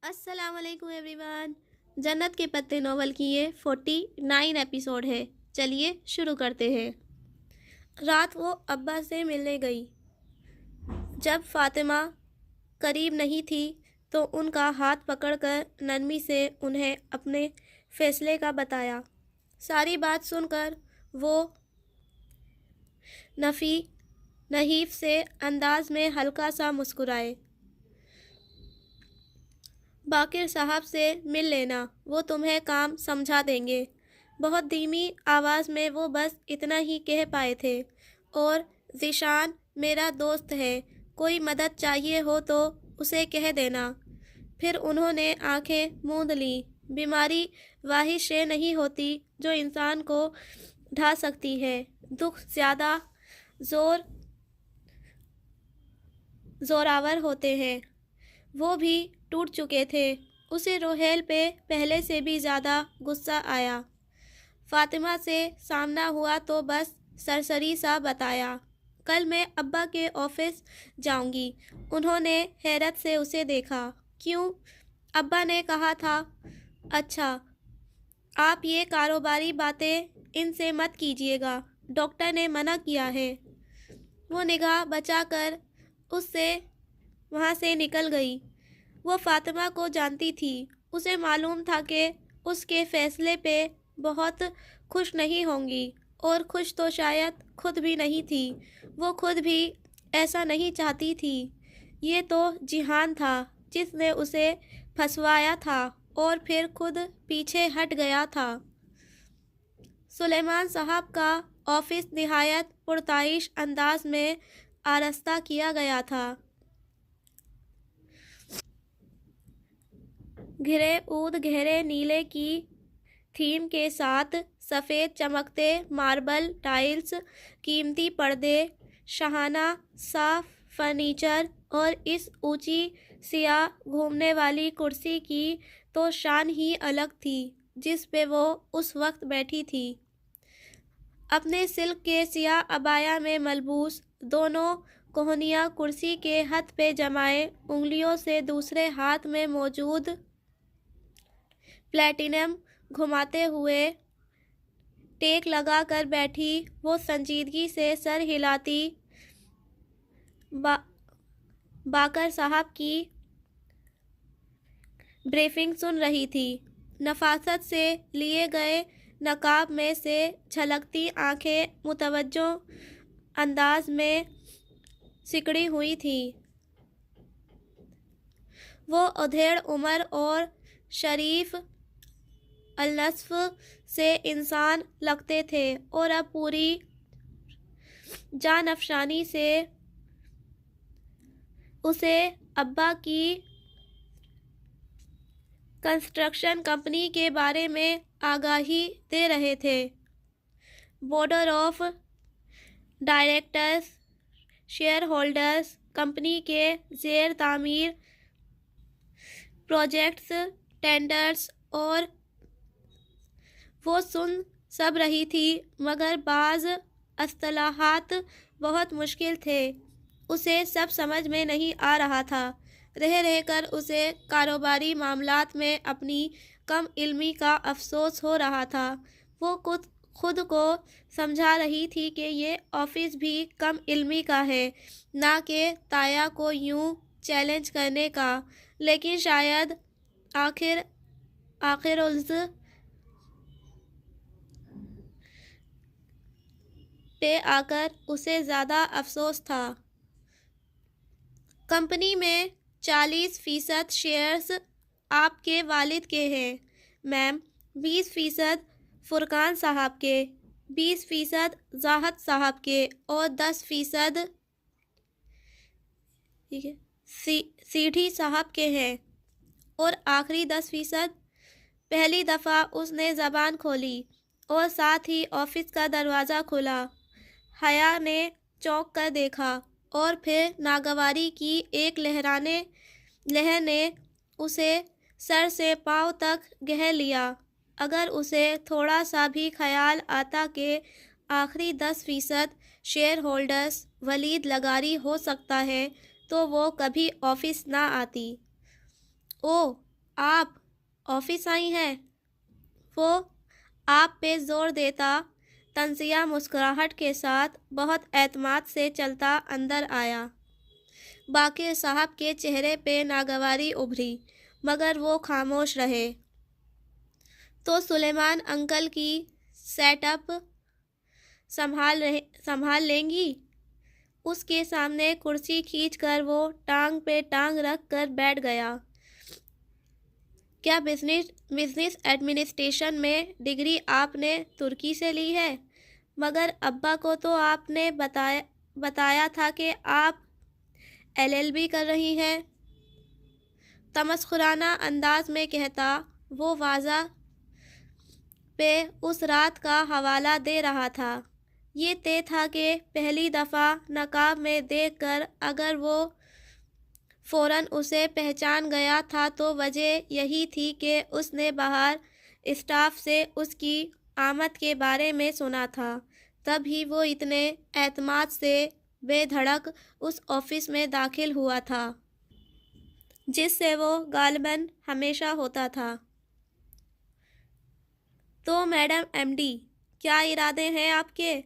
السلام علیکم every one. جنت کے پتے ناول کی یہ 49 ایپیسوڈ ہے۔ چلیے شروع کرتے ہیں۔ رات وہ ابا سے ملنے گئی۔ جب فاطمہ قریب نہیں تھی تو ان کا ہاتھ پکڑ کر نرمی سے انہیں اپنے فیصلے کا بتایا۔ ساری بات سن کر وہ نحیف سے انداز میں ہلکا سا مسکرائے۔ باقر صاحب سے مل لینا، وہ تمہیں کام سمجھا دیں گے۔ بہت دھیمی آواز میں وہ بس اتنا ہی کہہ پائے تھے۔ اور ذیشان میرا دوست ہے، کوئی مدد چاہیے ہو تو اسے کہہ دینا۔ پھر انہوں نے آنکھیں موند لیں۔ بیماری واحد شے نہیں ہوتی جو انسان کو ڈھا سکتی ہے۔ دکھ زیادہ زوراور ہوتے ہیں۔ وہ بھی ٹوٹ چکے تھے۔ اسے روحیل پہ پہلے سے بھی زیادہ غصہ آیا۔ فاطمہ سے سامنا ہوا تو بس سرسری سا بتایا، کل میں ابا کے آفس جاؤں گی۔ انہوں نے حیرت سے اسے دیکھا۔ کیوں؟ ابا نے کہا تھا۔ اچھا، آپ یہ کاروباری باتیں ان سے مت کیجیے گا، ڈاکٹر نے منع کیا ہے۔ وہ نگاہ بچا کر وہاں سے نکل گئی۔ وہ فاطمہ کو جانتی تھی۔ اسے معلوم تھا کہ اس کے فیصلے پہ بہت خوش نہیں ہوں گی، اور خوش تو شاید خود بھی نہیں تھی۔ وہ خود بھی ایسا نہیں چاہتی تھی۔ یہ تو جہان تھا جس نے اسے پھنسوایا تھا اور پھر خود پیچھے ہٹ گیا تھا۔ سلیمان صاحب کا آفس نہایت پرتعیش انداز میں آراستہ کیا گیا تھا۔ گہرے نیلے کی تھیم کے ساتھ سفید چمکتے ماربل ٹائلز، قیمتی پردے، شاہانہ صاف فرنیچر اور اس اونچی سیاہ گھومنے والی کرسی کی تو شان ہی الگ تھی جس پہ وہ اس وقت بیٹھی تھی۔ اپنے سلک کے سیاہ عبایا میں ملبوس، دونوں کوہنیاں کرسی کے ہتھ پہ جمائے انگلیوں سے دوسرے ہاتھ میں موجود پلیٹینم گھماتے ہوئے ٹیک لگا کر بیٹھی، وہ سنجیدگی سے سر ہلاتی باقر صاحب کی بریفنگ سن رہی تھی۔ نفاست سے لیے گئے نقاب میں سے جھلکتی آنکھیں متوجہ انداز میں سکڑی ہوئی تھیں۔ وہ ادھیڑ عمر اور شریف النصف سے انسان لگتے تھے اور اب پوری جان افشانی سے اسے ابا کی کنسٹرکشن کمپنی کے بارے میں آگاہی دے رہے تھے۔ Board of directors, share holders, company کے زیر تعمیر پروجیکٹس، ٹینڈرز، اور وہ سن سب رہی تھی مگر بعض اصطلاحات بہت مشکل تھے، اسے سب سمجھ میں نہیں آ رہا تھا۔ رہ کر اسے کاروباری معاملات میں اپنی کم علمی کا افسوس ہو رہا تھا۔ وہ خود کو سمجھا رہی تھی کہ یہ آفس بھی کم علمی کا ہے، نہ کہ تایا کو یوں چیلنج کرنے کا، لیکن شاید آخرالز پہ آ کر اسے زیادہ افسوس تھا۔ کمپنی میں 40% شیئرز آپ کے والد کے ہیں میم، 20% فرقان صاحب کے، 20% زاہد صاحب کے، اور 10% سیٹھی صاحب کے ہیں، اور آخری 10%۔ پہلی دفعہ اس نے زبان کھولی اور ساتھ ہی آفس کا دروازہ کھلا۔ حیا نے چونک کر دیکھا اور پھر ناگواری کی ایک لہر نے اسے سر سے پاؤں تک گھیر لیا۔ اگر اسے تھوڑا سا بھی خیال آتا کہ آخری 10% شیئر ہولڈرز ولید لغاری ہو سکتا ہے تو وہ کبھی آفس نہ آتی۔ اوہ، آپ آفس آئی ہیں؟ وہ آپ پہ زور دیتا تنزیہ مسکراہٹ کے ساتھ بہت اعتماد سے چلتا اندر آیا۔ باقر صاحب کے چہرے پہ ناگواری ابھری مگر وہ خاموش رہے۔ تو سلیمان انکل کی سیٹ اپ سنبھال لیں گی؟ اس کے سامنے کرسی کھینچ کر وہ ٹانگ پہ ٹانگ رکھ کر بیٹھ گیا۔ کیا بزنس ایڈمنسٹریشن میں ڈگری آپ نے ترکی سے لی ہے؟ مگر ابا کو تو آپ نے بتایا تھا کہ آپ LLB کر رہی ہیں۔ تمسخرانہ انداز میں کہتا وہ واضح پہ اس رات کا حوالہ دے رہا تھا۔ یہ طے تھا کہ پہلی دفعہ نقاب میں دیکھ کر اگر وہ فوراً اسے پہچان گیا تھا تو وجہ یہی تھی کہ اس نے باہر اسٹاف سے اس کی آمد کے بارے میں سنا تھا، تب ہی وہ اتنے اعتماد سے بے دھڑک اس آفس میں داخل ہوا تھا جس سے وہ غالباً ہمیشہ ہوتا تھا۔ تو میڈم MD، کیا ارادے ہیں آپ کے؟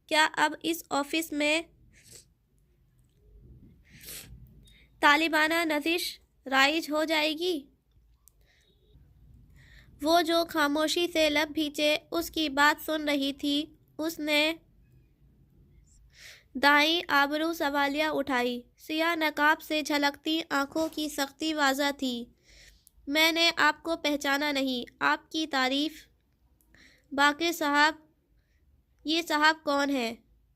کیا اب اس آفس میں طالبانہ نظش رائج ہو جائے گی؟ وہ جو خاموشی سے لب بھیچے اس کی بات سن رہی تھی، اس نے دائیں آبرو سوالیہ اٹھائی۔ سیاہ نقاب سے جھلکتی آنکھوں کی سختی واضح تھی۔ میں نے آپ کو پہچانا نہیں۔ آپ کی تعریف؟ باقر صاحب، یہ صاحب کون ہے؟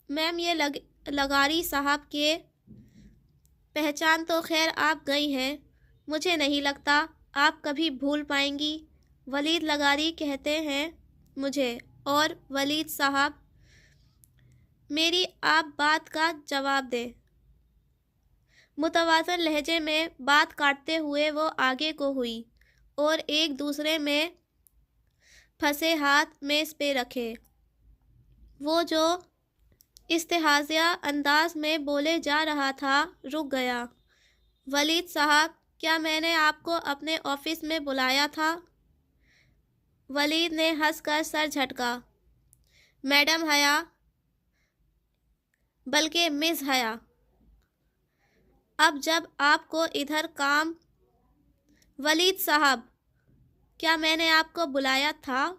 میم، یہ لغاری صاحب کے۔ پہچان تو خیر آپ گئی ہیں، مجھے نہیں لگتا آپ کبھی بھول پائیں گی۔ ولید لغاری کہتے ہیں مجھے۔ اور ولید صاحب؟ میری آپ بات کا جواب دیں۔ متوازن لہجے میں بات کاٹتے ہوئے وہ آگے کو ہوئی اور ایک دوسرے میں پھنسے ہاتھ میز پہ رکھے۔ وہ جو استحاضیہ انداز میں بولے جا رہا تھا رک گیا۔ ولید صاحب، کیا میں نے آپ کو اپنے آفس میں بلایا تھا؟ ولید نے ہنس کر سر جھٹکا۔ میڈم حیا، بلکہ مس حیا۔ اب جب آپ کو ادھر کام… ولید صاحب، کیا میں نے آپ کو بلایا تھا؟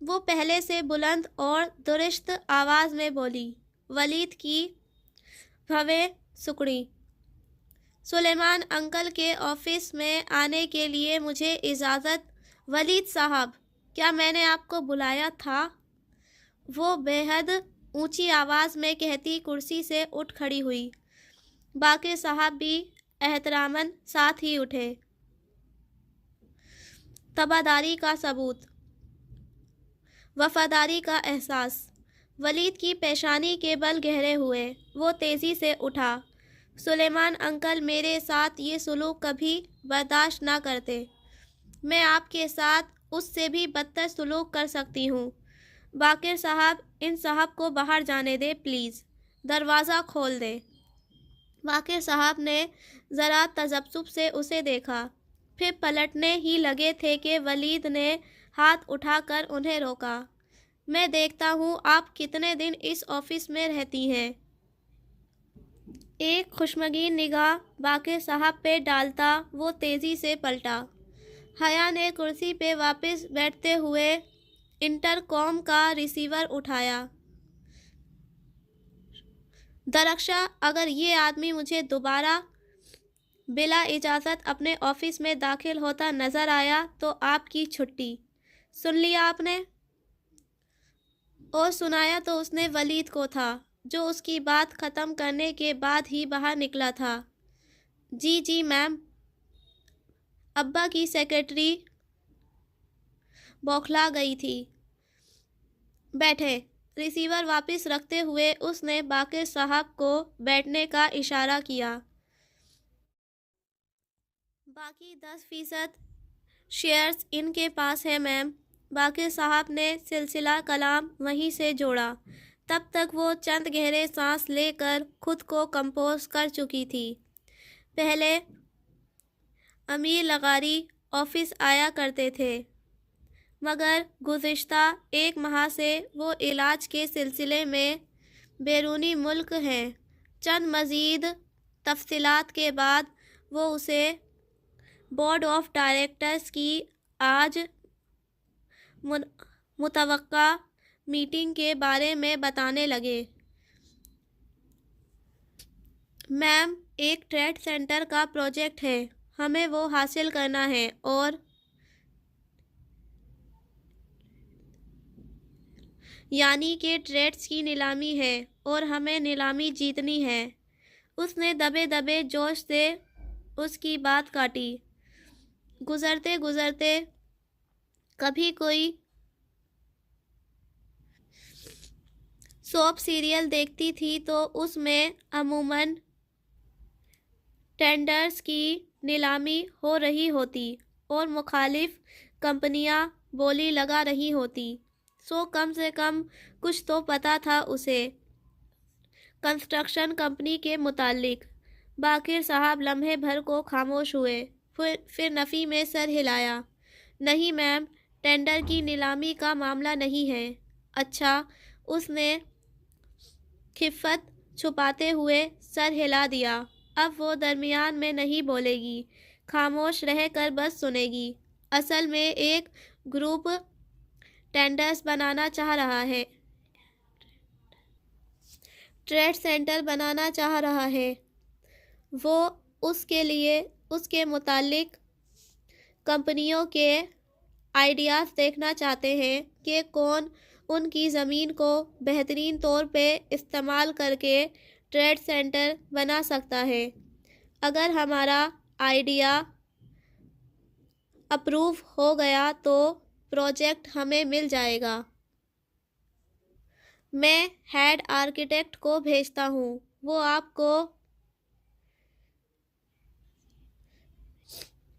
وہ پہلے سے بلند اور درست آواز میں بولی۔ ولید کی بھویں سکڑی۔ سلیمان انکل کے آفس میں آنے کے لیے مجھے اجازت۔ ولید صاحب، کیا میں نے آپ کو بلایا تھا؟ وہ بے حد اونچی آواز میں کہتی کرسی سے اٹھ کھڑی ہوئی۔ باقر صاحب بھی احتراماً ساتھ ہی اٹھے۔ تباداری کا ثبوت، وفاداری کا احساس۔ ولید کی پیشانی کے بل گہرے ہوئے۔ وہ تیزی سے اٹھا۔ سلیمان انکل میرے ساتھ یہ سلوک کبھی برداشت نہ کرتے۔ میں آپ کے ساتھ اس سے بھی بدتر سلوک کر سکتی ہوں۔ باقر صاحب، ان صاحب کو باہر جانے دیں پلیز۔ دروازہ کھول دیں۔ باقر صاحب نے ذرا تذبذب سے اسے دیکھا، پھر پلٹنے ہی لگے تھے کہ ولید نے ہاتھ اٹھا کر انہیں روکا۔ میں دیکھتا ہوں آپ کتنے دن اس آفس میں رہتی ہیں۔ ایک خشمگین نگاہ باقر صاحب پہ ڈالتا وہ تیزی سے پلٹا۔ حیا نے کرسی پہ واپس بیٹھتے ہوئے انٹر کام کا ریسیور اٹھایا۔ درخشاں اگر یہ آدمی مجھے دوبارہ بلا اجازت اپنے آفس میں داخل ہوتا نظر آیا تو آپ کی چھٹی۔ سن لیا آپ نے؟ اور سنایا تو اس نے ولید کو تھا، جو اس کی بات ختم کرنے کے بعد ہی باہر نکلا تھا۔ جی جی میم۔ ابا کی سیکرٹری بوکھلا گئی تھی۔ بیٹھیں۔ ریسیور واپس رکھتے ہوئے اس نے باقر صاحب کو بیٹھنے کا اشارہ کیا۔ باقی 10% شیئرز ان کے پاس ہیں میم۔ باقر صاحب نے سلسلہ کلام وہیں سے جوڑا۔ تب تک وہ چند گہرے سانس لے کر خود کو کمپوز کر چکی تھی۔ پہلے امیر لغاری آفس آیا کرتے تھے، مگر گزشتہ 1 ماہ سے وہ علاج کے سلسلے میں بیرونی ملک ہیں۔ چند مزید تفصیلات کے بعد وہ اسے بورڈ آف ڈائریکٹرز کی آج متوقع میٹنگ کے بارے میں بتانے لگے۔ میم، ایک ٹریڈ سینٹر کا پروجیکٹ ہے، ہمیں وہ حاصل کرنا ہے، اور یعنی کہ ٹریڈز کی نیلامی ہے اور ہمیں نیلامی جیتنی ہے۔ اس نے دبے دبے جوش سے اس کی بات کاٹی۔ گزرتے گزرتے کبھی کوئی سوپ سیریل دیکھتی تھی تو اس میں عموماً ٹینڈرز کی نیلامی ہو رہی ہوتی اور مخالف کمپنیاں بولی لگا رہی ہوتی، سو کم سے کم کچھ تو پتہ تھا اسے کنسٹرکشن کمپنی کے متعلق۔ باقر صاحب لمحے بھر کو خاموش ہوئے، پھر نفی میں سر ہلایا۔ نہیں میم، ٹینڈر کی نیلامی کا معاملہ نہیں ہے۔ اچھا، اس نے خفت چھپاتے ہوئے سر ہلا دیا۔ اب وہ درمیان میں نہیں بولے گی، خاموش رہ کر بس سنے گی۔ اصل میں ایک گروپ ٹینڈرز بنانا چاہ رہا ہے، ٹریڈ سینٹر بنانا چاہ رہا ہے۔ وہ اس کے لیے اس کے متعلق کمپنیوں کے آئیڈیاز دیکھنا چاہتے ہیں کہ کون ان کی زمین کو بہترین طور پہ استعمال کر کے ٹریڈ سینٹر بنا سکتا ہے۔ اگر ہمارا آئیڈیا اپروو ہو گیا تو پروجیکٹ ہمیں مل جائے گا۔ میں ہیڈ آرکیٹیکٹ کو بھیجتا ہوں، وہ آپ کو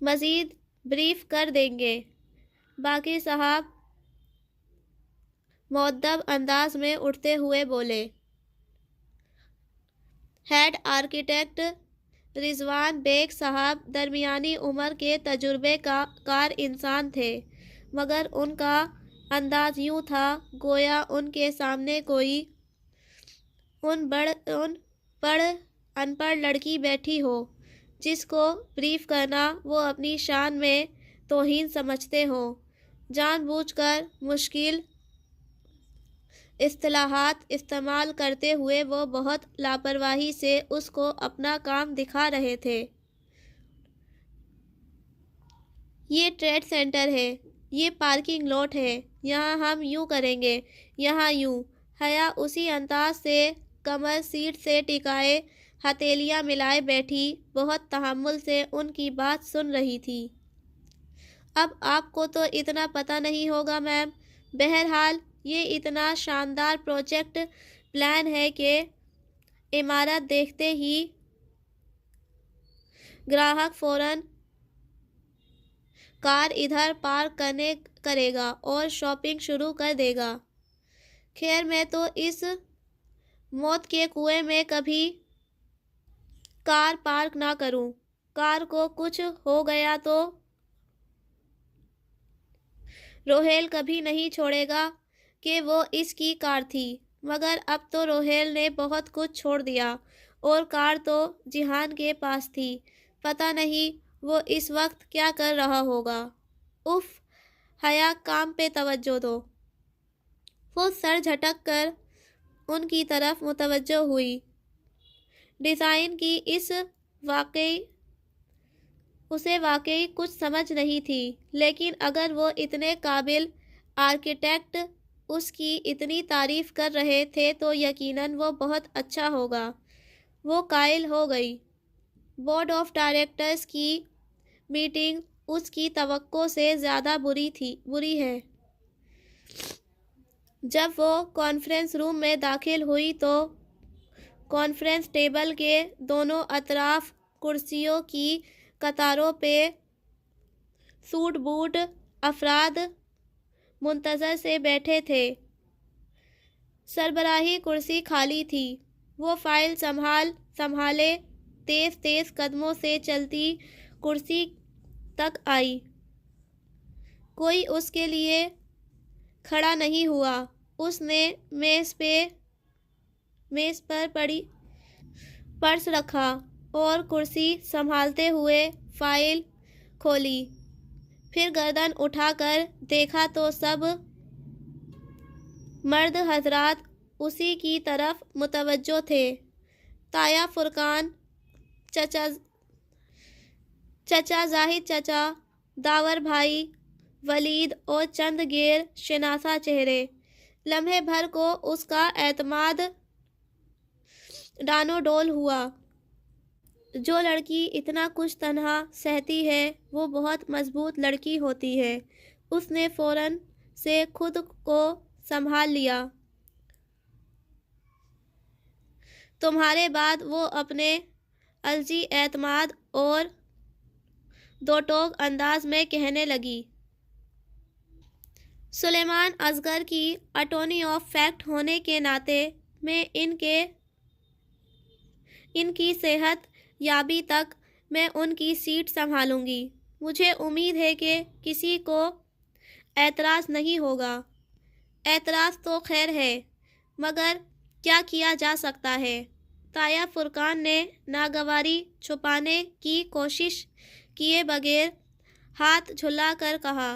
مزید بریف کر دیں گے۔ باقر صاحب مؤدب انداز میں اٹھتے ہوئے بولے۔ ہیڈ آرکیٹیکٹ رضوان بیگ صاحب درمیانی عمر کے تجربے کار انسان تھے، مگر ان کا انداز یوں تھا گویا ان کے سامنے کوئی ان پڑھ لڑکی بیٹھی ہو جس کو بریف کرنا وہ اپنی شان میں توہین سمجھتے ہوں۔ جان بوجھ کر مشکل اصطلاحات استعمال کرتے ہوئے وہ بہت لاپرواہی سے اس کو اپنا کام دکھا رہے تھے۔ یہ ٹریڈ سینٹر ہے، یہ پارکنگ لاٹ ہے، یہاں ہم یوں کریں گے، یہاں یوں۔ حیا اسی انداز سے کمر سیٹ سے ٹکائے ہتھیلیاں ملائے بیٹھی بہت تحمل سے ان کی بات سن رہی تھی۔ اب آپ کو تو اتنا پتہ نہیں ہوگا میم، بہرحال یہ اتنا شاندار پروجیکٹ پلان ہے کہ عمارت دیکھتے ہی گراہک فوراً کار ادھر پارک کرے گا اور شاپنگ شروع کر دے گا۔ خیر، میں تو اس موت کے کنویں میں کبھی کار پارک نہ کروں۔ کار کو کچھ ہو گیا تو روہیل کبھی نہیں چھوڑے گا کہ وہ اس کی کار تھی، مگر اب تو روہیل نے بہت کچھ چھوڑ دیا اور کار تو جیحان کے پاس تھی۔ پتہ نہیں وہ اس وقت کیا کر رہا ہوگا۔ اف، حیا کام پہ توجہ دو۔ وہ سر جھٹک کر ان کی طرف متوجہ ہوئی۔ ڈیزائن کی اسے واقعی کچھ سمجھ نہیں تھی، لیکن اگر وہ اتنے قابل آرکیٹیکٹ اس کی اتنی تعریف کر رہے تھے تو یقیناً وہ بہت اچھا ہوگا۔ وہ قائل ہو گئی۔ بورڈ آف ڈائریکٹرز کی میٹنگ اس کی توقع سے زیادہ بری ہے۔ جب وہ کانفرنس روم میں داخل ہوئی تو کانفرنس ٹیبل کے دونوں اطراف کرسیوں کی قطاروں پہ سوٹ بوٹ افراد منتظر سے بیٹھے تھے۔ سربراہی کرسی خالی تھی۔ وہ فائل سنبھالے تیز تیز قدموں سے چلتی کرسی تک آئی۔ کوئی اس کے لیے کھڑا نہیں ہوا۔ اس نے میز پر پڑی پرس رکھا اور کرسی سنبھالتے ہوئے فائل کھولی۔ پھر گردن اٹھا کر دیکھا تو سب مرد حضرات اسی کی طرف متوجہ تھے۔ تایا فرقان چچا زاہد چچا، داور بھائی، ولید اور چند غیر شناسا چہرے۔ لمحے بھر کو اس کا اعتماد ڈانو ڈول ہوا۔ جو لڑکی اتنا کچھ تنہا سہتی ہے وہ بہت مضبوط لڑکی ہوتی ہے۔ اس نے فوراً سے خود کو سنبھال لیا۔ تمہارے بعد وہ اپنے الجی اعتماد اور دو ٹوک انداز میں کہنے لگی۔ سلیمان اصغر کی اٹارنی آف فیکٹ ہونے کے ناطے میں ان کی صحت یابی تک میں ان کی سیٹ سنبھالوں گی۔ مجھے امید ہے کہ کسی کو اعتراض نہیں ہوگا۔ اعتراض تو خیر ہے، مگر کیا کیا جا سکتا ہے؟ تایا فرقان نے ناگواری چھپانے کی کوشش کیے بغیر ہاتھ جھلا کر کہا۔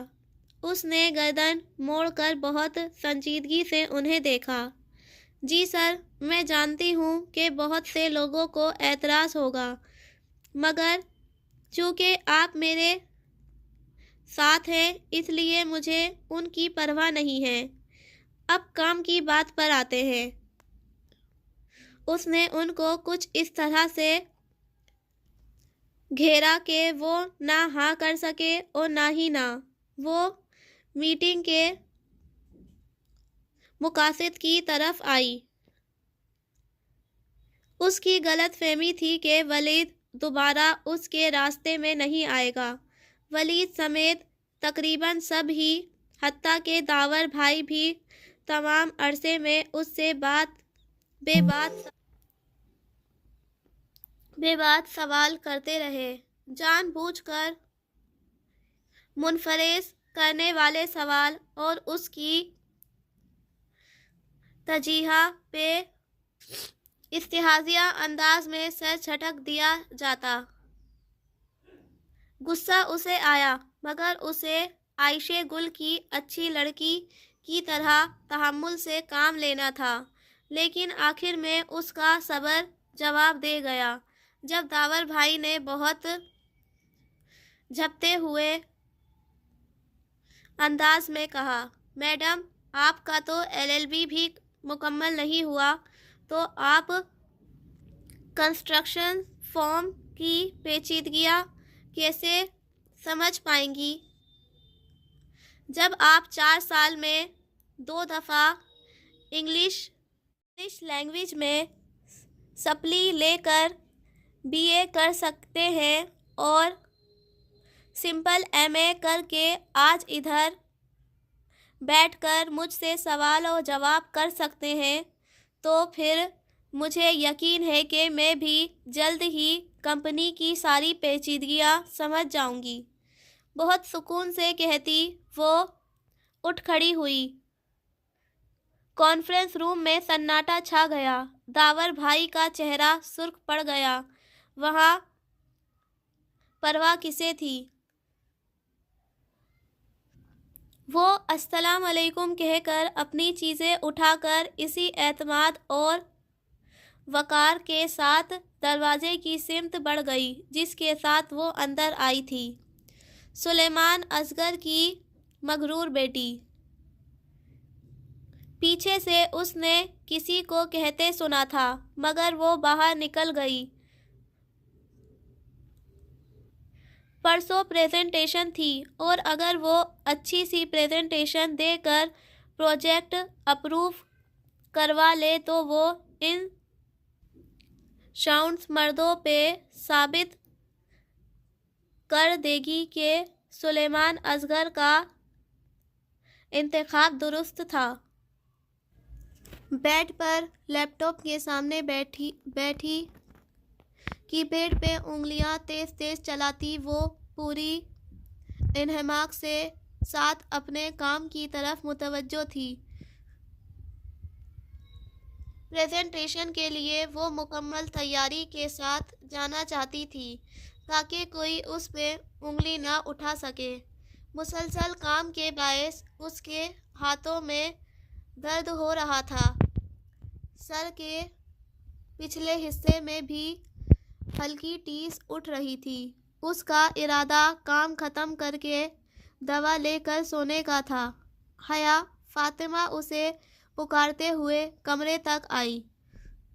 اس نے گردن موڑ کر بہت سنجیدگی سے انہیں دیکھا۔ جی سر، میں جانتی ہوں کہ بہت سے لوگوں کو اعتراض ہوگا، مگر چونکہ آپ میرے ساتھ ہیں اس لیے مجھے ان کی پرواہ نہیں ہے۔ اب کام کی بات پر آتے ہیں۔ اس نے ان کو کچھ اس طرح سے گھیرا کہ وہ نہ ہاں کر سکے اور نہ ہی نہ۔ وہ میٹنگ کے مقاصد کی طرف آئی۔ اس کی غلط فہمی تھی کہ ولید دوبارہ اس کے راستے میں نہیں آئے گا۔ ولید سمیت تقریباً سب ہی، حتیٰ کہ داور بھائی بھی تمام عرصے میں اس سے بے بات سوال کرتے رہے، جان بوجھ کر منفرد کرنے والے سوال، اور اس کی تجزیہ پہ استہزائیہ انداز میں سر جھٹک دیا جاتا۔ غصہ اسے آیا، مگر اسے عائشہ گل کی اچھی لڑکی کی طرح تحمل سے کام لینا تھا۔ لیکن آخر میں اس کا صبر جواب دے گیا جب داور بھائی نے بہت جھپتے ہوئے انداز میں کہا، میڈم، آپ کا تو LLB بھی مکمل نہیں ہوا تو آپ کنسٹرکشن فارم کی پیچیدگیاں کیسے سمجھ پائیں گی؟ جب آپ 4 سال میں 2 دفعہ انگلش لینگویج میں سپلی لے کر BA کر سکتے ہیں اور سمپل MA کر کے آج ادھر بیٹھ کر مجھ سے سوال و جواب کر سکتے ہیں، تو پھر مجھے یقین ہے کہ میں بھی جلد ہی کمپنی کی ساری پیچیدگیاں سمجھ جاؤں گی۔ بہت سکون سے کہتی وہ اٹھ کھڑی ہوئی۔ کانفرنس روم میں سناٹا چھا گیا۔ داور بھائی کا چہرہ سرخ پڑ گیا۔ وہاں پرواہ کسے تھی؟ وہ السلام علیکم کہہ کر اپنی چیزیں اٹھا کر اسی اعتماد اور وقار کے ساتھ دروازے کی سمت بڑھ گئی جس کے ساتھ وہ اندر آئی تھی۔ سلیمان اصغر کی مغرور بیٹی۔ پیچھے سے اس نے کسی کو کہتے سنا تھا، مگر وہ باہر نکل گئی۔ پرسوں پریزنٹیشن تھی اور اگر وہ اچھی سی پریزنٹیشن دے کر پروجیکٹ اپروو کروا لے تو وہ ان شاؤنڈز مردوں پہ ثابت کر دے گی کہ سلیمان اصغر کا انتخاب درست تھا۔ بیڈ پر لیپ ٹاپ کے سامنے بیٹھی کی پیڈ پہ انگلیاں تیز تیز چلاتی وہ پوری انہماک سے ساتھ اپنے کام کی طرف متوجہ تھی۔ پریزنٹیشن کے لیے وہ مکمل تیاری کے ساتھ جانا چاہتی تھی تاکہ کوئی اس پہ انگلی نہ اٹھا سکے۔ مسلسل کام کے باعث اس کے ہاتھوں میں درد ہو رہا تھا۔ سر کے پچھلے حصے میں بھی ہلکی ٹیس اٹھ رہی تھی۔ اس کا ارادہ کام ختم کر کے دوا لے کر سونے کا تھا۔ حیا فاطمہ اسے پکارتے ہوئے کمرے تک آئی۔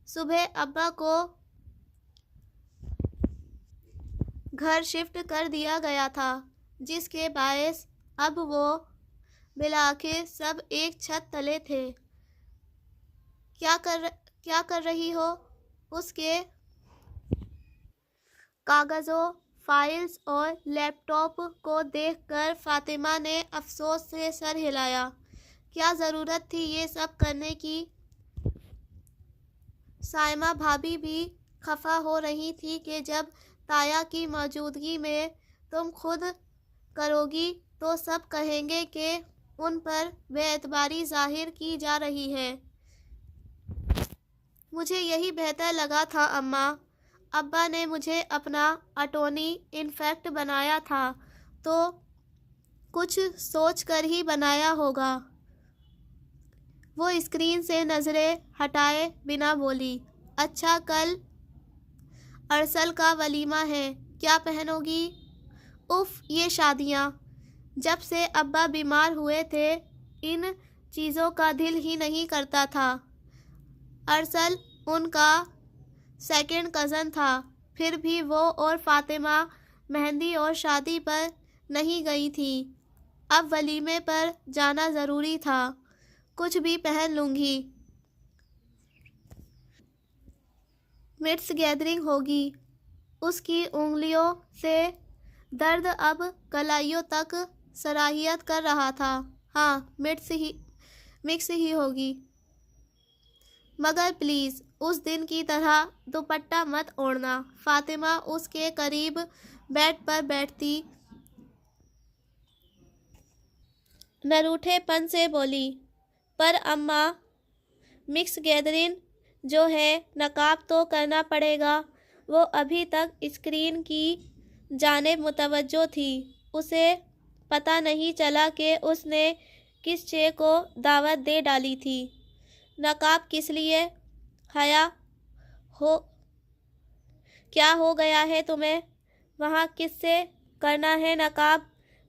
صبح ابا کو گھر شفٹ کر دیا گیا تھا، جس کے باعث اب وہ بالآخر سب ایک چھت تلے تھے۔ کیا کر رہی ہو؟ اس کے کاغذوں، فائلز اور لیپ ٹاپ کو دیکھ کر فاطمہ نے افسوس سے سر ہلایا۔ کیا ضرورت تھی یہ سب کرنے کی؟ سائمہ بھابھی بھی خفا ہو رہی تھی کہ جب تایا کی موجودگی میں تم خود کرو گی تو سب کہیں گے کہ ان پر بے اعتباری ظاہر کی جا رہی ہے۔ مجھے یہی بہتر لگا تھا اماں۔ ابا نے مجھے اپنا اٹارنی انفیکٹ بنایا تھا تو کچھ سوچ کر ہی بنایا ہوگا۔ وہ اسکرین سے نظریں ہٹائے بنا بولی۔ اچھا، کل ارسل کا ولیمہ ہے، کیا پہنو گی؟ اف، یہ شادیاں! جب سے ابا بیمار ہوئے تھے ان چیزوں کا دل ہی نہیں کرتا تھا۔ ارسل ان کا سیکنڈ کزن تھا، پھر بھی وہ اور فاطمہ مہندی اور شادی پر نہیں گئی تھیں۔ اب ولیمے پر جانا ضروری تھا۔ کچھ بھی پہن لوں گی۔ میٹس گیدرنگ ہوگی۔ اس کی انگلیوں سے درد اب کلائیوں تک سرایت کر رہا تھا۔ ہاں، مکس ہی ہوگی، مگر پلیز اس دن کی طرح دوپٹہ مت اوڑھنا۔ فاطمہ اس کے قریب بیڈ پر بیٹھتی نروٹھے پن سے بولی، پر اماں، مکس گیدرنگ جو ہے نقاب تو کرنا پڑے گا۔ وہ ابھی تک اسکرین کی جانب متوجہ تھی۔ اسے پتہ نہیں چلا کہ اس نے کس شے کو دعوت دے ڈالی تھی۔ نقاب کس لیے؟ حیا، کیا ہو گیا ہے تمہیں؟ وہاں کس سے کرنا ہے نقاب؟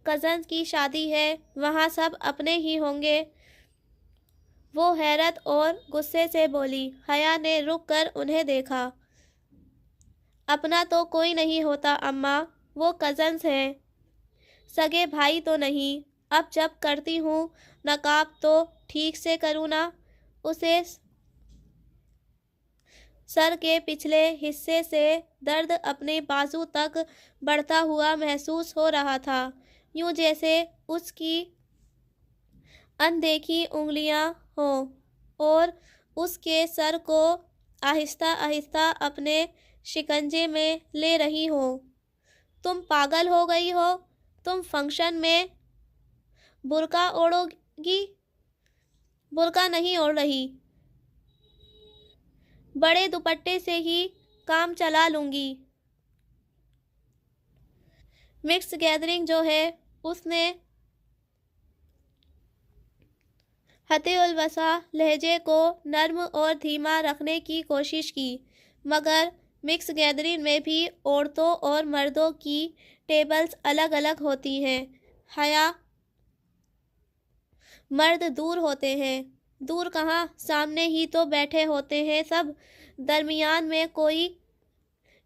کزنز کی شادی ہے، وہاں سب اپنے ہی ہوں گے۔ وہ حیرت اور غصے سے بولی۔ حیا نے رک کر انہیں دیکھا۔ اپنا تو کوئی نہیں ہوتا اماں، وہ کزنز ہیں، سگے بھائی تو نہیں۔ اب جب کرتی ہوں نقاب تو ٹھیک سے کروں نا۔ اسے سر کے پچھلے حصے سے درد اپنے بازو تک بڑھتا ہوا محسوس ہو رہا تھا، یوں جیسے اس کی اندیکھی انگلیاں ہوں اور اس کے سر کو آہستہ آہستہ اپنے شکنجے میں لے رہی ہوں۔ تم پاگل ہو گئی ہو؟ تم فنکشن میں برقع اوڑھو گی؟ برقع نہیں اوڑھ رہی، بڑے دوپٹے سے ہی کام چلا لوں گی۔ مکس گیدرنگ جو ہے، اس نے حتی الوسع لہجے کو نرم اور دھیما رکھنے کی کوشش کی، مگر مکس گیدرنگ میں بھی عورتوں اور مردوں کی ٹیبلز الگ الگ ہوتی ہیں۔ حیا، مرد دور ہوتے ہیں۔ دور کہاں، سامنے ہی تو بیٹھے ہوتے ہیں سب۔ درمیان میں کوئی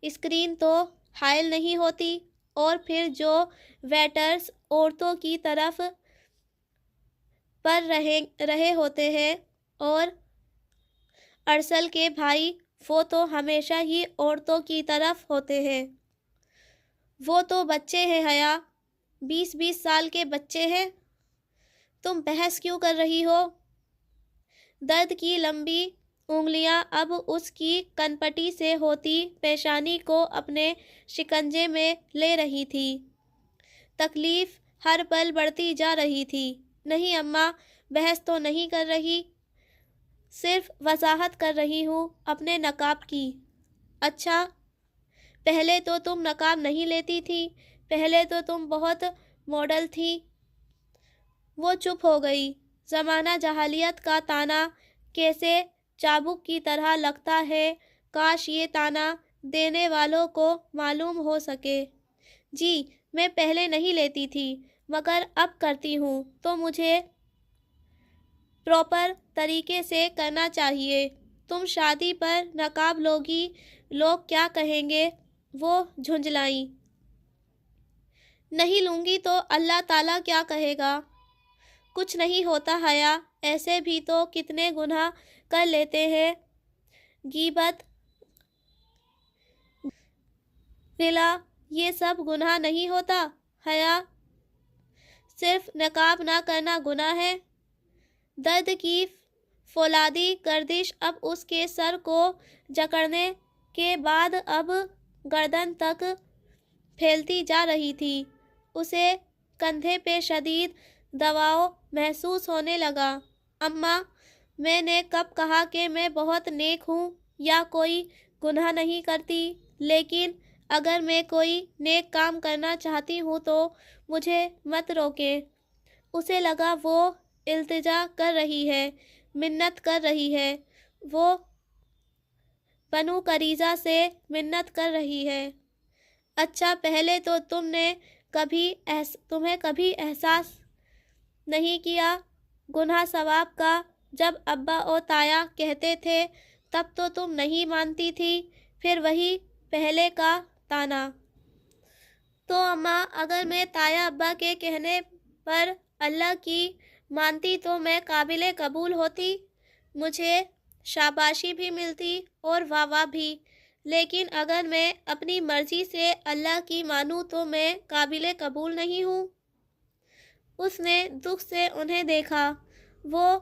اسکرین تو حائل نہیں ہوتی۔ اور پھر جو ویٹرز عورتوں کی طرف پر رہے ہوتے ہیں اور ارسل کے بھائی، وہ تو ہمیشہ ہی عورتوں کی طرف ہوتے ہیں۔ وہ تو بچے ہیں حیا، 20 سال کے بچے ہیں۔ تم بحث کیوں کر رہی ہو؟ درد کی لمبی انگلیاں اب اس کی کنپٹی سے ہوتی پیشانی کو اپنے شکنجے میں لے رہی تھی۔ تکلیف ہر پل بڑھتی جا رہی تھی۔ نہیں اماں، بحث تو نہیں کر رہی، صرف وضاحت کر رہی ہوں اپنے نقاب کی۔ اچھا، پہلے تو تم نقاب نہیں لیتی تھی، پہلے تو تم بہت ماڈل تھی۔ وہ چپ ہو گئی۔ زمانہ جاہلیت کا طعنہ کیسے چابک کی طرح لگتا ہے، کاش یہ طعنہ دینے والوں کو معلوم ہو سکے۔ جی، میں پہلے نہیں لیتی تھی، مگر اب کرتی ہوں تو مجھے پراپر طریقے سے کرنا چاہیے۔ تم شادی پر نقاب لوگی، لوگ کیا کہیں گے؟ وہ جھنجھلائیں۔ نہیں لوں گی تو اللہ تعالیٰ کیا کہے گا؟ کچھ نہیں ہوتا حیا، ایسے بھی تو کتنے گناہ کر لیتے ہیں، غیبت، غلا، یہ سب گناہ نہیں ہوتا حیا؟ صرف نقاب نہ کرنا گناہ ہے؟ درد کی فولادی گردش اب اس کے سر کو جکڑنے کے بعد اب گردن تک پھیلتی جا رہی تھی۔ اسے کندھے پہ شدید دباؤ محسوس ہونے لگا۔ اماں، میں نے کب کہا کہ میں بہت نیک ہوں یا کوئی گناہ نہیں کرتی؟ لیکن اگر میں کوئی نیک کام کرنا چاہتی ہوں تو مجھے مت روکیں۔ اسے لگا وہ التجا کر رہی ہے، منت کر رہی ہے، وہ بنو قریظہ سے منت کر رہی ہے۔ اچھا، پہلے تو تمہیں کبھی احساس نہیں کیا گناہ ثواب کا؟ جب ابا اور تایا کہتے تھے تب تو تم نہیں مانتی تھی، پھر وہی پہلے کا طعنہ۔ تو اماں، اگر میں تایا ابا کے کہنے پر اللہ کی مانتی تو میں قابل قبول ہوتی، مجھے شاباشی بھی ملتی اور واہ واہ بھی، لیکن اگر میں اپنی مرضی سے اللہ کی مانوں تو میں قابل قبول نہیں ہوں۔ اس نے دکھ سے انہیں دیکھا۔ وہ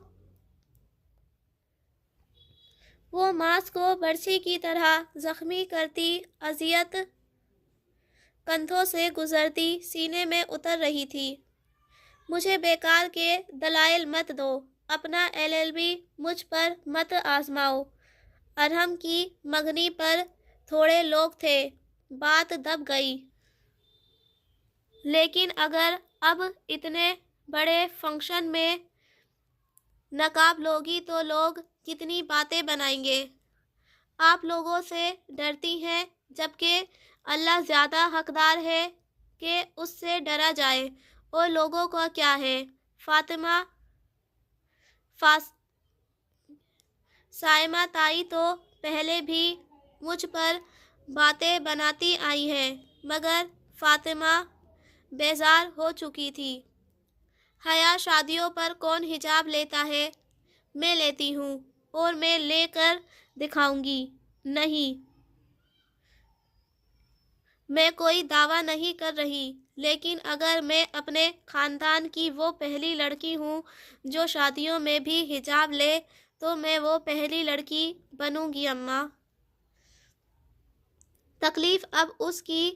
ماس کو برچھی کی طرح زخمی کرتی اذیت کندھوں سے گزرتی سینے میں اتر رہی تھی۔ مجھے بیکار کے دلائل مت دو، اپنا LLB مجھ پر مت آزماؤ۔ ارحم کی منگنی پر تھوڑے لوگ تھے، بات دب گئی۔ لیکن اگر اب اتنے بڑے فنکشن میں نقاب لوگی تو لوگ کتنی باتیں بنائیں گے۔ آپ لوگوں سے ڈرتی ہیں، جبکہ اللہ زیادہ حقدار ہے کہ اس سے ڈرا جائے۔ اور لوگوں کا کیا ہے؟ سائمہ تائی تو پہلے بھی مجھ پر باتیں بناتی آئی ہیں، مگر فاطمہ بیزار ہو چکی تھی۔ حیا، شادیوں پر کون حجاب لیتا ہے؟ میں لیتی ہوں، اور میں لے کر دکھاؤں گی۔ نہیں، میں کوئی دعویٰ نہیں کر رہی، لیکن اگر میں اپنے خاندان کی وہ پہلی لڑکی ہوں جو شادیوں میں بھی حجاب لے تو میں وہ پہلی لڑکی بنوں گی اماں۔ تکلیف اب اس کی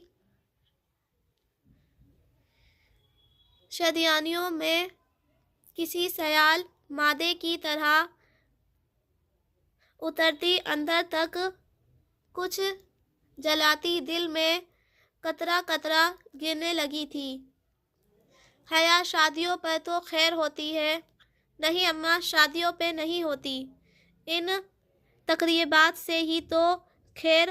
شدیانیوں میں کسی سیال مادے کی طرح اترتی اندر تک کچھ جلاتی، دل میں قطرہ قطرہ گرنے لگی تھی۔ حیا، شادیوں پر تو خیر ہوتی ہے۔ نہیں اماں، شادیوں پہ نہیں ہوتی، ان تقریبات سے ہی تو خیر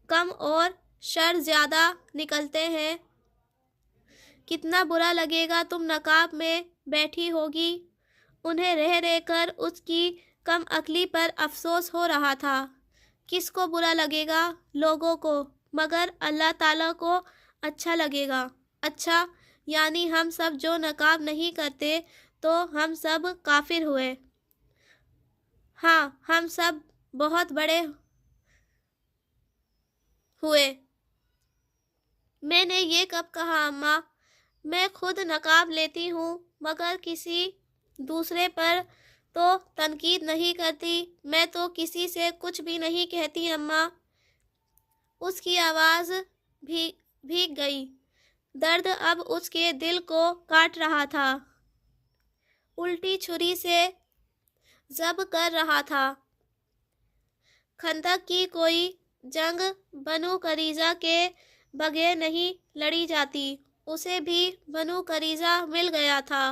کم اور شر زیادہ نکلتے ہیں۔ کتنا برا لگے گا، تم نقاب میں بیٹھی ہوگی۔ انہیں رہ رہ کر اس کی کم عقلی پر افسوس ہو رہا تھا۔ کس کو برا لگے گا؟ لوگوں کو، مگر اللہ تعالیٰ کو اچھا لگے گا۔ اچھا، یعنی ہم سب جو نقاب نہیں کرتے تو ہم سب کافر ہوئے؟ ہاں، ہم سب بہت بڑے ہوئے۔ میں نے یہ کب کہا اماں؟ میں خود نقاب لیتی ہوں، مگر کسی دوسرے پر تو تنقید نہیں کرتی۔ میں تو کسی سے کچھ بھی نہیں کہتی اماں۔ اس کی آواز بھیگ گئی۔ درد اب اس کے دل کو کاٹ رہا تھا، الٹی چھری سے ضب کر رہا تھا۔ خندق کی کوئی جنگ بنو قریظہ کے بغیر نہیں لڑی جاتی، اسے بھی بنو قریظہ مل گیا تھا،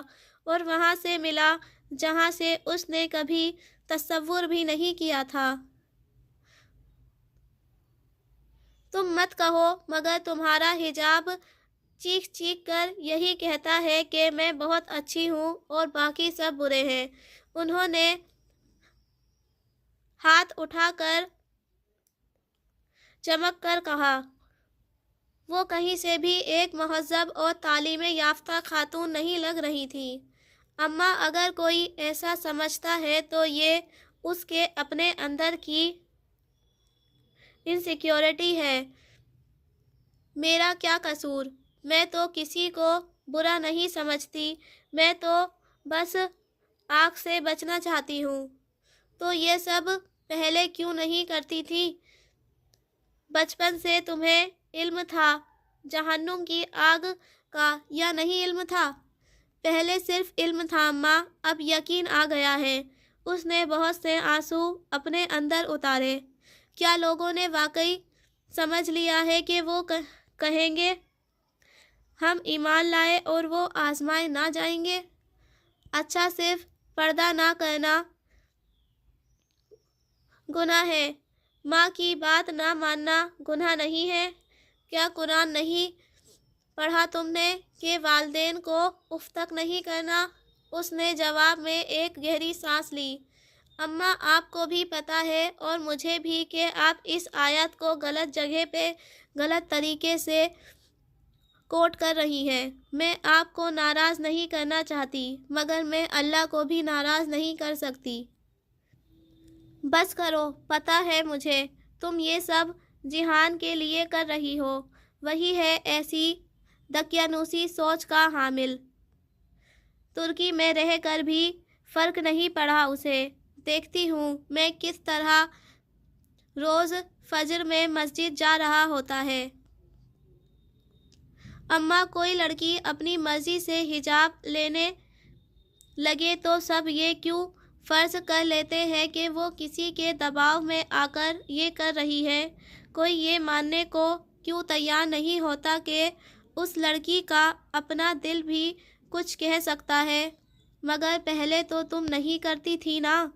اور وہاں سے ملا جہاں سے اس نے کبھی تصور بھی نہیں کیا تھا۔ تم مت کہو مگر تمہارا حجاب چیخ چیخ کر یہی کہتا ہے کہ میں بہت اچھی ہوں اور باقی سب برے ہیں۔ انہوں نے ہاتھ اٹھا کر چمک کر کہا، وہ کہیں سے بھی ایک مہذب اور تعلیم یافتہ خاتون نہیں لگ رہی تھی۔ اماں اگر کوئی ایسا سمجھتا ہے تو یہ اس کے اپنے اندر کی انسیکیورٹی ہے۔ میرا کیا قصور؟ میں تو کسی کو برا نہیں سمجھتی، میں تو بس آگ سے بچنا چاہتی ہوں۔ تو یہ سب پہلے کیوں نہیں کرتی تھی؟ بچپن سے تمہیں علم تھا جہنم کی آگ کا یا نہیں علم تھا؟ پہلے صرف علم تھا اماں، اب یقین آ گیا ہے۔ اس نے بہت سے آنسو اپنے اندر اتارے۔ کیا لوگوں نے واقعی سمجھ لیا ہے کہ وہ کہیں گے ہم ایمان لائے اور وہ آزمائے نہ جائیں گے؟ اچھا، صرف پردہ نہ کرنا گناہ ہے، ماں کی بات نہ ماننا گناہ نہیں ہے؟ کیا قرآن نہیں پڑھا تم نے کہ والدین کو اف تک نہیں کرنا؟ اس نے جواب میں ایک گہری سانس لی۔ اماں آپ کو بھی پتہ ہے اور مجھے بھی کہ آپ اس آیت کو غلط جگہ پہ غلط طریقے سے کوٹ کر رہی ہیں۔ میں آپ کو ناراض نہیں کرنا چاہتی مگر میں اللہ کو بھی ناراض نہیں کر سکتی۔ بس کرو، پتہ ہے مجھے تم یہ سب جہان کے لیے کر رہی ہو۔ وہی ہے ایسی دقیانوسی سوچ کا حامل۔ ترکی میں رہ کر بھی فرق نہیں پڑا اسے۔ دیکھتی ہوں میں کس طرح روز فجر میں مسجد جا رہا ہوتا ہے۔ اماں کوئی لڑکی اپنی مرضی سے حجاب لینے لگے تو سب یہ کیوں فرض کر لیتے ہیں کہ وہ کسی کے دباؤ میں آ کر یہ کر رہی ہے؟ کوئی یہ ماننے کو کیوں تیار نہیں ہوتا کہ اس لڑکی کا اپنا دل بھی کچھ کہہ سکتا ہے؟ مگر پہلے تو تم نہیں کرتی تھی نا؟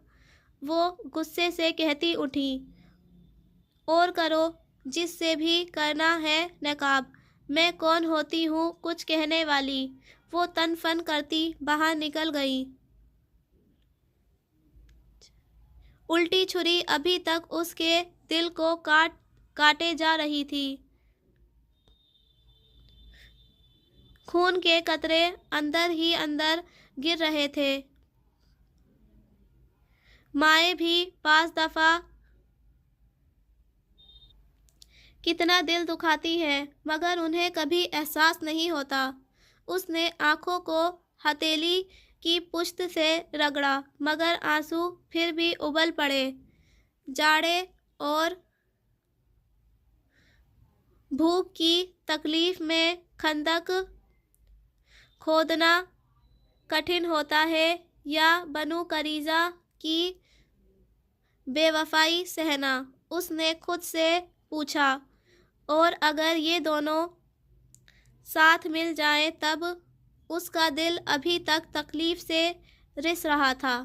وہ غصے سے کہتی اٹھی۔ اور کرو، جس سے بھی کرنا ہے نقاب۔ میں کون ہوتی ہوں کچھ کہنے والی؟ وہ تن فن کرتی باہر نکل گئی۔ الٹی چھری ابھی تک اس کے دل کو کاٹے جا رہی تھی۔ خون کے قطرے اندر ہی اندر گر رہے تھے۔ مائیں بھی 5 دفعہ کتنا دل دکھاتی ہے مگر انہیں کبھی احساس نہیں ہوتا۔ اس نے آنکھوں کو ہتھیلی کی پشت سے رگڑا مگر آنسو پھر بھی ابل پڑے۔ جاڑے اور بھوک کی تکلیف میں خندق کھودنا کٹھن ہوتا ہے یا بنو قریظہ کی بے وفائی سہنا؟ اس نے خود سے پوچھا۔ اور اگر یہ دونوں ساتھ مل جائیں تب؟ اس کا دل ابھی تک تکلیف سے رس رہا تھا۔